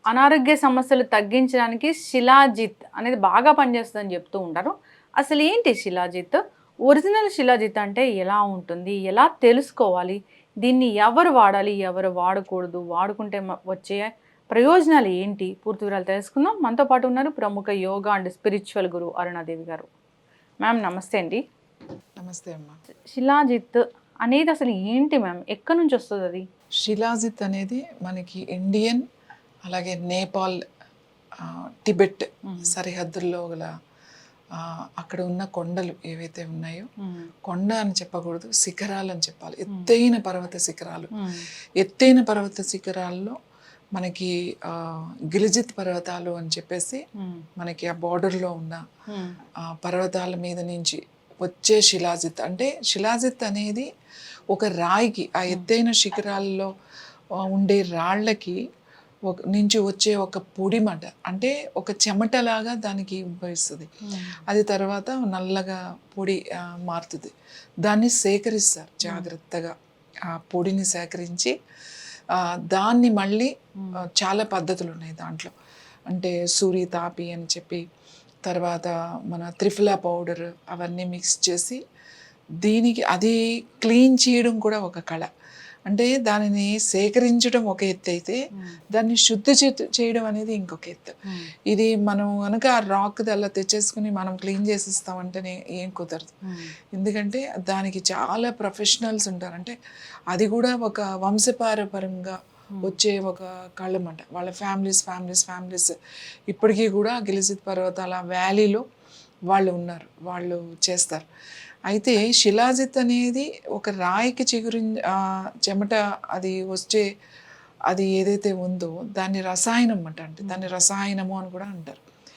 అనారోగ్య సమస్యలు తగ్గించడానికి శిలాజిత్ అనేది బాగా పనిచేస్తుందని చెప్తూ ఉంటారు. అసలు ఏంటి శిలాజిత్? ఒరిజినల్ శిలాజిత్ అంటే ఎలా ఉంటుంది? ఎలా తెలుసుకోవాలి? దీన్ని ఎవరు వాడాలి? ఎవరు వాడకూడదు? వాడుకుంటే వచ్చే ప్రయోజనాలు ఏంటి? పూర్తి వివరాలు తెలుసుకుందాం. మనతో పాటు ఉన్నారు ప్రముఖ యోగా అండ్ స్పిరిచువల్ గురువు అరుణాదేవి గారు. మ్యామ్ నమస్తే అండి. నమస్తే అమ్మా. శిలాజిత్ అనేది అసలు ఏంటి మ్యామ్? ఎక్కడి నుంచి వస్తుంది అది? శిలాజిత్ అనేది మనకి ఇండియన్, అలాగే నేపాల్, టిబెట్ సరిహద్దుల్లో గల అక్కడ ఉన్న కొండలు ఏవైతే ఉన్నాయో, కొండ అని చెప్పకూడదు, శిఖరాలు అని చెప్పాలి. ఎత్తైన పర్వత శిఖరాలు. ఎత్తైన పర్వత శిఖరాల్లో మనకి గిలిజిత్ పర్వతాలు అని చెప్పేసి మనకి ఆ బార్డర్లో ఉన్న పర్వతాల మీద నుంచి వచ్చే శిలాజిత్. అంటే శిలాజిత్ అనేది ఒక రాయికి, ఆ ఎత్తైన శిఖరాల్లో ఉండే రాళ్ళకి నుంచి వచ్చే ఒక పొడిమట, అంటే ఒక చెమటలాగా దానికి ఉద్భవిస్తుంది. అది తర్వాత నల్లగా పొడి మారుతుంది. దాన్ని సేకరిస్తారు జాగ్రత్తగా. ఆ పొడిని సేకరించి దాన్ని మళ్ళీ చాలా పద్ధతులు ఉన్నాయి దాంట్లో. అంటే సూరి తాపి అని చెప్పి, తర్వాత మన త్రిఫలా పౌడర్, అవన్నీ మిక్స్ చేసి దీనికి అది క్లీన్ చేయడం కూడా ఒక కళ. అంటే దానిని సేకరించడం ఒక ఎత్తు అయితే, దాన్ని శుద్ధి చేయడం అనేది ఇంకొక ఎత్తు. ఇది మనం కనుక ఆ రాక్ అలా తెచ్చేసుకుని మనం క్లీన్ చేసిస్తామంటేనే ఏం కుదరదు. ఎందుకంటే దానికి చాలా ప్రొఫెషనల్స్ ఉంటారు. అంటే అది కూడా ఒక వంశపారపరంగా వచ్చే ఒక కళమాట. వాళ్ళ ఫ్యామిలీస్ ఇప్పటికీ కూడా గిలిజిత్ పర్వతాల వ్యాలీలో వాళ్ళు ఉన్నారు, వాళ్ళు చేస్తారు. అయితే శిలాజిత్ అనేది ఒక రాయికి చెమట అది వచ్చే అది ఏదైతే ఉందో దాన్ని రసాయనం అంటే దాన్ని రసాయనము అని కూడా అంటారు.